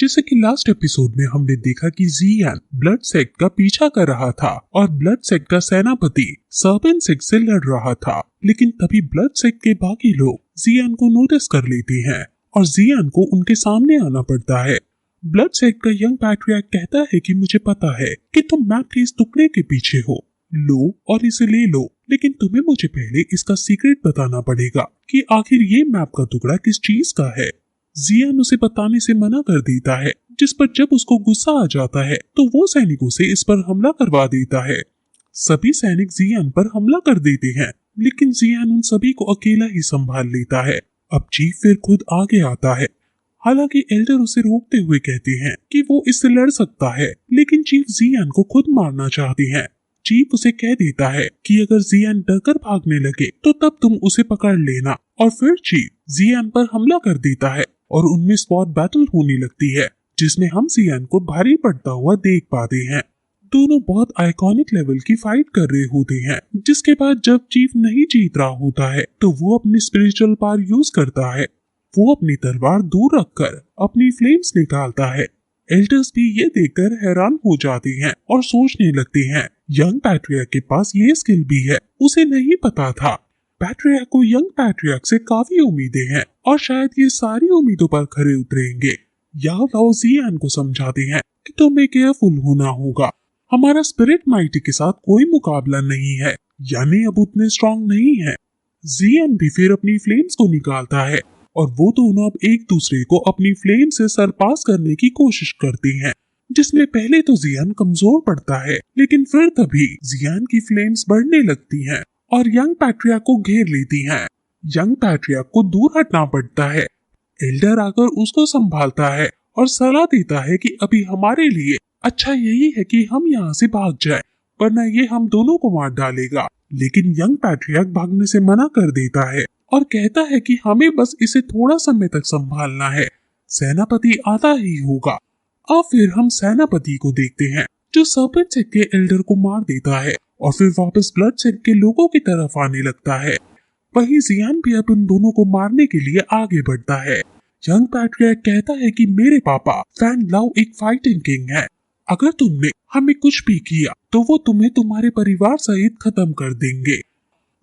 जैसे कि last episode में हमने देखा कि जियान ब्लड सेक्ट का पीछा कर रहा था और ब्लड सेक्ट का सेनापति सर्पेंट सेक्ट से लड़ रहा था, लेकिन तभी ब्लड सेक्ट के बाकी लोग जियान को नोटिस कर लेते हैं और जियान को उनके सामने आना पड़ता है। ब्लड सेक्ट का यंग पैट्रियार्क कहता है कि मुझे पता है कि तुम मैप के इस टुकड़े के पीछे हो, लो और इसे ले लो, लेकिन तुम्हें मुझे पहले इसका सीक्रेट बताना पड़ेगा कि आखिर ये मैप का टुकड़ा किस चीज का है। जियान उसे बताने से मना कर देता है, जिस पर जब उसको गुस्सा आ जाता है तो वो सैनिकों से इस पर हमला करवा देता है। सभी सैनिक जियान पर हमला कर देते हैं, लेकिन जियान उन सभी को अकेला ही संभाल लेता है। अब चीफ फिर खुद आगे आता है। हालांकि एल्डर उसे रोकते हुए कहते हैं कि वो इससे लड़ सकता है, लेकिन चीफ जियान को खुद मारना चाहते हैं। चीफ उसे कह देता है कि अगर जियान डरकर भागने लगे तो तब तुम उसे पकड़ लेना, और फिर चीफ जियान पर हमला कर देता है और उनमें स्पॉट बैटल होने लगती है, जिसमें हम जियान को भारी पड़ता हुआ देख पाते हैं। दोनों बहुत आइकॉनिक लेवल की फाइट कर रहे होते हैं, जिसके बाद जब चीफ नहीं जीत रहा होता है तो वो अपनी स्पिरिचुअल पावर यूज करता है। वो अपनी तलवार दूर रखकर अपनी फ्लेम्स निकालता है। एल्डर्स भी ये देखकर हैरान हो जाते हैं और सोचने लगते हैं यंग पैट्रियार्क के पास ये स्किल भी है, उसे नहीं पता था। पैट्रियार्क को यंग पैट्रियार्क से काफी उम्मीदें हैं और शायद ये सारी उम्मीदों पर खरे उतरेंगे। याओ लाओ जियान को समझाते हैं कि तुम्हें केयरफुल होना होगा, हमारा स्पिरिट माइटी के साथ कोई मुकाबला नहीं है, यानी अब उतने स्ट्रांग नहीं है। जियान भी फिर अपनी फ्लेम्स को निकालता है और वो दोनों अब एक दूसरे को अपनी फ्लेम से सरपास करने की कोशिश करते हैं, जिसमें पहले तो जियान कमजोर पड़ता है, लेकिन फिर तभी जियान की फ्लेम्स बढ़ने लगती हैं और यंग पैट्रियार्क को घेर लेती हैं। यंग पैट्रियार्क को दूर हटना पड़ता है। एल्डर आकर उसको संभालता है और सलाह देता है कि अभी हमारे लिए अच्छा यही है कि हम यहाँ से भाग जाएं, वरना ये हम दोनों को मार डालेगा। लेकिन यंग पैट्रियार्क भागने से मना कर देता है और कहता है कि हमें बस इसे थोड़ा समय तक संभालना है, सेनापति आता ही होगा। अब फिर हम सेनापति को देखते हैं जो सर्पेंट सेक्ट के एल्डर को मार देता है और फिर वापस ब्लड सेक्ट के लोगों की तरफ आने लगता है। वहीं जियान भी अब उन दोनों को मारने के लिए आगे बढ़ता है। यंग पैट्रियार्क कहता है कि मेरे पापा फैन लाओ एक फाइटिंग किंग है, अगर तुमने हमें कुछ भी किया तो वो तुम्हें तुम्हारे परिवार सहित खत्म कर देंगे।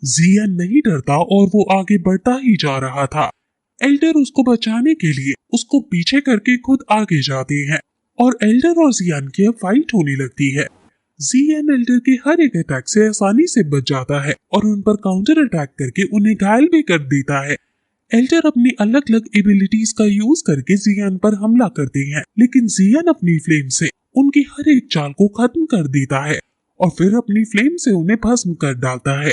जियान नहीं डरता और वो आगे बढ़ता ही जा रहा था। एल्डर उसको बचाने के लिए उसको पीछे करके खुद आगे जाते हैं और एल्डर और जियान की फाइट होने लगती है। जियान एल्डर के हर एक अटैक से आसानी से बच जाता है और उन पर काउंटर अटैक करके उन्हें घायल भी कर देता है। एल्डर अपनी अलग अलग एबिलिटीज का यूज करके जियान पर हमला करते हैं, लेकिन जियान अपनी फ्लेम से उनकी हर एक चाल को खत्म कर देता है और फिर अपनी फ्लेम से उन्हें भस्म कर डालता है।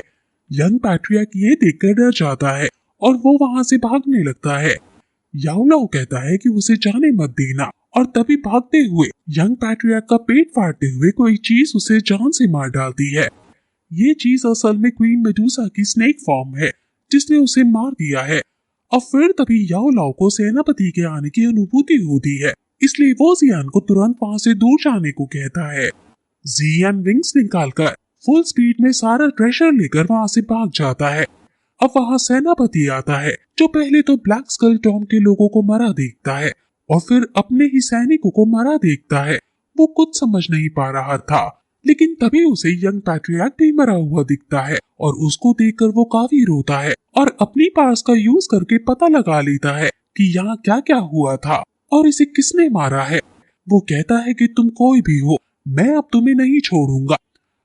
यंग पैट्रियार्क ये देखकर डर जाता है और वो वहां से भागने लगता है। याओ लाओ कहता है कि उसे जाने मत देना, और तभी भागते हुए यंग पैट्रियार्क का पेट फाड़ते हुए कोई चीज उसे जान से मार डालती है। ये चीज असल में क्वीन मेडुसा की स्नेक फॉर्म है, जिसने उसे मार दिया है। और फिर तभी याओ लाओ को सेनापति के आने की अनुभूति होती है, इसलिए वो जियान को तुरंत वहां से दूर जाने को कहता है। जियान विंग्स निकालकर फुल स्पीड में सारा ट्रेजर लेकर वहां से भाग जाता है। अब वहां सेनापति आता है, जो पहले तो ब्लैक स्कल टॉम के लोगों को मरा देखता है और फिर अपने ही सैनिकों को मरा देखता है। वो कुछ समझ नहीं पा रहा था, लेकिन तभी उसे यंग पैट्रियार्क भी मरा हुआ दिखता है और उसको देखकर वो काफी रोता है और अपनी पावर्स का यूज करके पता लगा लेता है कि यहाँ क्या क्या हुआ था और इसे किसने मारा है। वो कहता है कि तुम कोई भी हो, मैं अब तुम्हें नहीं छोड़ूंगा।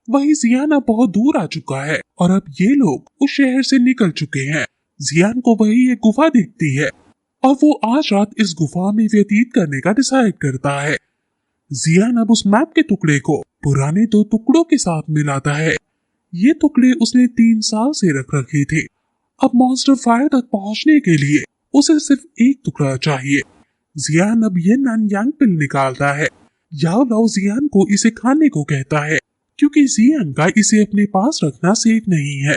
वहीं जियान अब बहुत दूर आ चुका है और अब ये लोग उस शहर से निकल चुके हैं। जियान को वही एक गुफा दिखती है और वो आज रात इस गुफा में व्यतीत करने का डिसाइड करता है। जियान अब उस मैप के टुकड़े को पुराने 2 टुकड़ों के साथ मिलाता है। ये टुकड़े उसने 3 साल से रख रखे थे। अब मॉन्स्टर फायर तक पहुंचने के लिए उसे सिर्फ एक टुकड़ा चाहिए। जियान अब ये ननयांग पिल निकालता है। याओ लाओ जियान को इसे खाने को कहता है, क्योंकि जियान का इसे अपने पास रखना सेफ नहीं है।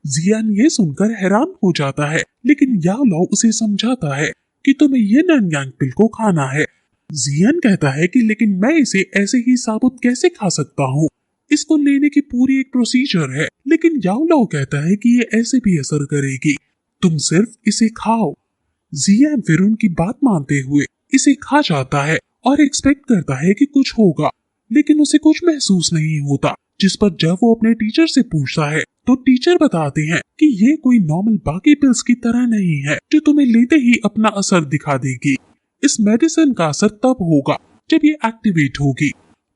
जियान ये सुनकर हैरान हो जाता है, लेकिन याओ लाओ उसे समझाता है कि तुम्हें ये ननयांग पिल को खाना है। जियान कहता है कि लेकिन मैं इसे ऐसे ही साबुत कैसे खा सकता हूँ, इसको लेने की पूरी एक प्रोसीजर है। लेकिन याओ लाओ कहता है कि ये ऐसे भी असर करेगी, तुम सिर्फ इसे खाओ। जियान फिर उनकी बात मानते हुए इसे खा जाता है और एक्सपेक्ट करता है कि कुछ होगा, लेकिन उसे कुछ महसूस नहीं होता। जिस पर जब वो अपने टीचर से पूछता है तो टीचर बताते हैं कि ये कोई नॉर्मल बाकी पिल्स की तरह नहीं है जो तुम्हें लेते ही अपना असर दिखा देगी। इस मेडिसिन का असर तब होगा जब ये एक्टिवेट होगी।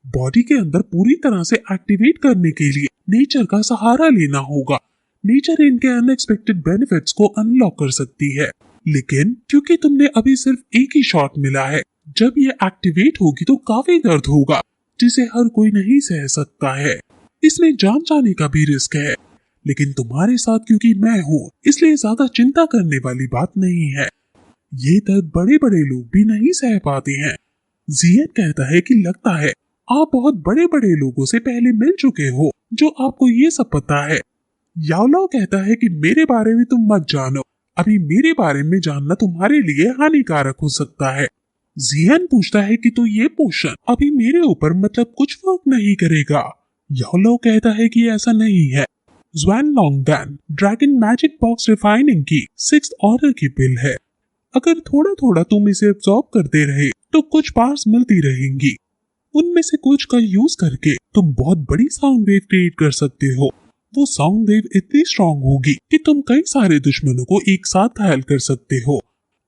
बॉडी के अंदर पूरी तरह से एक्टिवेट करने के लिए नेचर का सहारा लेना होगा। नेचर इनके अनएक्सपेक्टेड बेनिफिट्स को अनलॉक कर सकती है, लेकिन क्योंकि तुमने अभी सिर्फ एक ही शॉट मिला है, जब ये एक्टिवेट होगी तो काफी दर्द होगा जिसे हर कोई नहीं सह सकता है। इसमें जान जाने का भी रिस्क है, लेकिन तुम्हारे साथ क्योंकि मैं हूँ इसलिए ज्यादा चिंता करने वाली बात नहीं है। ये दर्द बड़े बड़े लोग भी नहीं सह पाते हैं। जियन कहता है कि लगता है आप बहुत बड़े बड़े लोगों से पहले मिल चुके हो जो आपको ये सब पता है। याओलाओ कहता है कि मेरे बारे में तुम मत जानो, अभी मेरे बारे में जानना तुम्हारे लिए हानिकारक हो सकता है। जियन पूछता है कि तो ये पोशन अभी मेरे ऊपर मतलब कुछ वर्क नहीं करेगा। याओलाओ कहता है कि ऐसा नहीं है। ज़ुआनलॉन्गडैन ड्रैगन मैजिक बॉक्स रिफाइनिंग की 6th ऑर्डर की पिल है। अगर थोड़ा थोड़ा तुम इसे एब्जॉर्ब करते रहे तो कुछ पार्ट्स मिलती रहेंगी। उनमें से कुछ का यूज करके तुम बहुत बड़ी साउंड वेव क्रिएट कर सकते हो। वो साउंड वेव इतनी स्ट्रांग होगी कि तुम कई सारे दुश्मनों को एक साथ घायल कर सकते हो।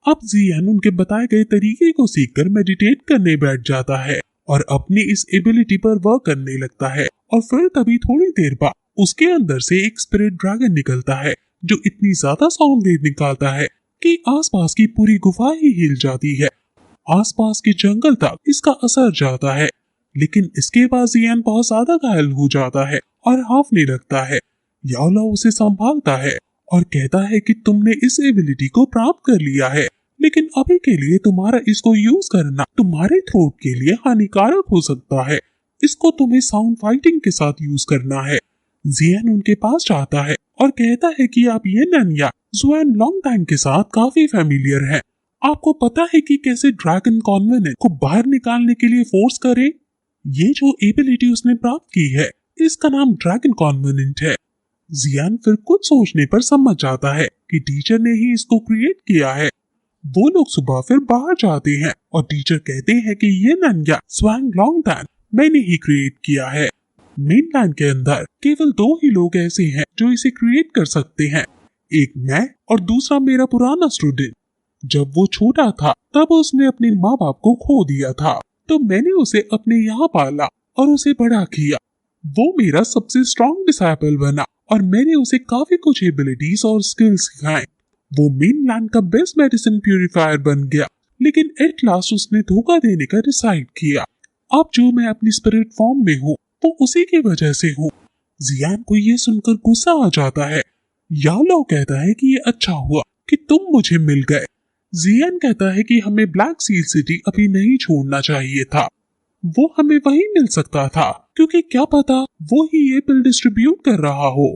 अब जियन उनके बताए गए तरीके को सीखकर मेडिटेट करने बैठ जाता है और अपनी इस एबिलिटी पर वर्क करने लगता है। और फिर तभी थोड़ी देर बाद उसके अंदर से एक स्पिरिट ड्रैगन निकलता है जो इतनी ज्यादा साउंड वेव निकालता है कि आसपास की पूरी गुफा ही हिल जाती है। आसपास के जंगल तक इसका असर जाता है, लेकिन इसके बाद जियन बहुत ज्यादा घायल हो जाता है और हांफने लगता है। याओलाओ उसे संभालता है और कहता है कि तुमने इस एबिलिटी को प्राप्त कर लिया है, लेकिन अभी के लिए तुम्हारा इसको यूज करना तुम्हारे थ्रोट के लिए हानिकारक हो सकता है। इसको तुम्हें साउंड फाइटिंग के साथ यूज करना है। जियन उनके पास जाता है और कहता है कि आप ये नन्या ज़ुआनलॉन्गडैन के साथ काफी फेमिलियर है। आपको पता है कि कैसे ड्रैगन कॉन्वेनेंट को बाहर निकालने के लिए फोर्स करे। ये जो एबिलिटी उसने प्राप्त की है इसका नाम ड्रैगन कॉन्वेनेंट है। जियान फिर कुछ सोचने पर समझ जाता है कि टीचर ने ही इसको क्रिएट किया है। वो लोग सुबह फिर बाहर जाते हैं और टीचर कहते हैं कि ये नन्या ज़ुआनलॉन्गडैन मैंने ही क्रिएट किया है। मेनलैंड के अंदर केवल 2 ही लोग ऐसे हैं जो इसे क्रिएट कर सकते हैं, एक मैं और दूसरा मेरा पुराना स्टूडेंट। जब वो छोटा था तब उसने अपने माँ बाप को खो दिया था, तो मैंने उसे अपने यहाँ पाला और उसे बड़ा किया। वो मेरा सबसे स्ट्रॉन्ग डिसाइपल बना और मैंने उसे काफी कुछ एबिलिटीज और स्किल्स सिखाए। वो मेनलैंड का बेस्ट मेडिसिन प्यूरिफायर बन गया, लेकिन एट लास्ट उसने धोखा देने का डिसाइड किया। अब जो मैं अपनी स्पिरिट फॉर्म में हूँ वो उसी की वजह से हूँ। जियान को ये सुनकर गुस्सा आ जाता है। याओलाओ कहता है कि ये अच्छा हुआ कि तुम मुझे मिल गए। जियान कहता है कि हमें ब्लैक सील सिटी अभी नहीं छोड़ना चाहिए था, वो हमें वहीं मिल सकता था, क्योंकि क्या पता वो ही ये पिल डिस्ट्रीब्यूट कर रहा हो।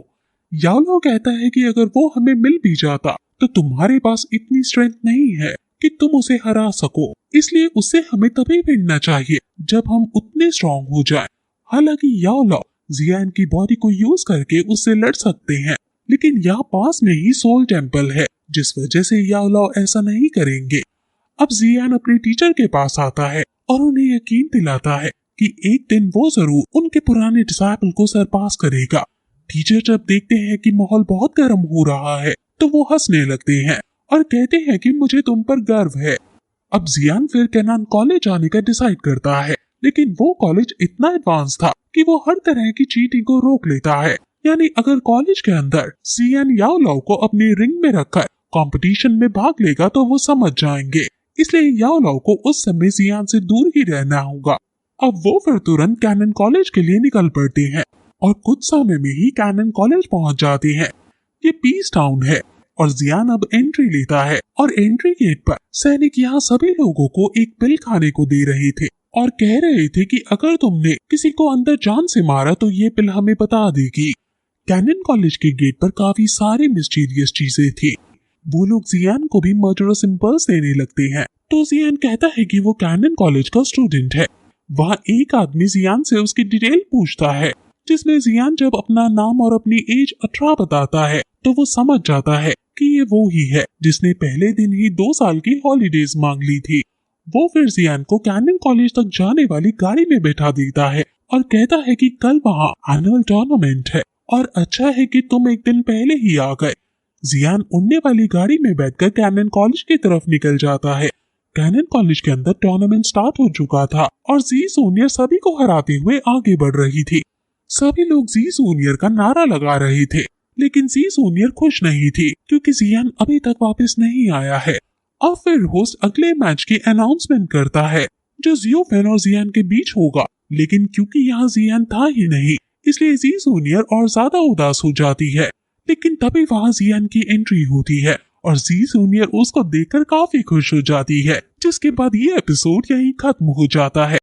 याओलाओ कहता है कि अगर वो हमें मिल भी जाता तो तुम्हारे पास इतनी स्ट्रेंथ नहीं है कि तुम उसे हरा सको, इसलिए उससे हमें तभी भिड़ना चाहिए जब हम उतने स्ट्रॉन्ग हो जाएं। हालांकि याओलाओ जियान की बॉडी को यूज करके उससे लड़ सकते हैं, लेकिन यहाँ पास में ही सोल टेम्पल है, जिस वजह से याओलाओ ऐसा नहीं करेंगे। अब जियान अपने टीचर के पास आता है और उन्हें यकीन दिलाता है कि एक दिन वो जरूर उनके पुराने डिसाइपल को सरपास करेगा। टीचर जब देखते हैं कि माहौल बहुत गर्म हो रहा है तो वो हंसने लगते हैं और कहते हैं कि मुझे तुम पर गर्व है। अब जियान फिर कैनान कॉलेज जाने का डिसाइड करता है, लेकिन वो कॉलेज इतना एडवांस था कि वो हर तरह की चीटिंग को रोक लेता है। यानी अगर कॉलेज के अंदर जियान याओलाओ को अपनी रिंग में रखकर कंपटीशन में भाग लेगा तो वो समझ जाएंगे, इसलिए याओलाओ को उस समय जियान से दूर ही रहना होगा। अब वो फिर तुरंत कैनन कॉलेज के लिए निकल पड़ते हैं और कुछ समय में ही कैनन कॉलेज पहुंच जाते हैं। ये पीस टाउन है और जियान अब एंट्री लेता है और एंट्री गेट पर सैनिक यहाँ सभी लोगों को एक पिल खाने को दे रहे थे और कह रहे थे कि अगर तुमने किसी को अंदर जान से मारा तो ये पिल हमें बता देगी। कैनन कॉलेज के गेट पर काफी सारी मिस्टीरियस चीजें थी। वो लोग जियान को भी मर्डरस इंपल्स देने लगते हैं, तो जियान कहता है कि वो कैनन कॉलेज का स्टूडेंट है। वहाँ एक आदमी जियान से उसकी डिटेल पूछता है, जिसमें जियान जब अपना नाम और अपनी एज 18 बताता है तो वो समझ जाता है कि ये वो ही है जिसने पहले दिन ही 2 साल की हॉलीडेज मांग ली थी। वो फिर जियान को कैनन कॉलेज तक जाने वाली गाड़ी में बैठा देता है और कहता है कि कल वहाँ एनुअल टूर्नामेंट है और अच्छा है कि तुम एक दिन पहले ही आ गए। जियान उड़ने वाली गाड़ी में बैठकर कैनन कॉलेज की तरफ निकल जाता है। कैनन कॉलेज के अंदर टूर्नामेंट स्टार्ट हो चुका था और जी जूनियर सभी को हराते हुए आगे बढ़ रही थी। सभी लोग जी जूनियर का नारा लगा रहे थे, लेकिन जी जूनियर खुश नहीं थी क्योंकि जियान अभी तक वापस नहीं आया है। अब फिर होस्ट अगले मैच की अनाउंसमेंट करता है जो जियोफेन और जियान के बीच होगा, लेकिन क्योंकि यहाँ जियान था ही नहीं इसलिए जी जूनियर और ज्यादा उदास हो जाती है। लेकिन तभी वहाँ जियान की एंट्री होती है और जी जूनियर उसको देखकर काफी खुश हो जाती है, जिसके बाद ये एपिसोड यहीं खत्म हो जाता है।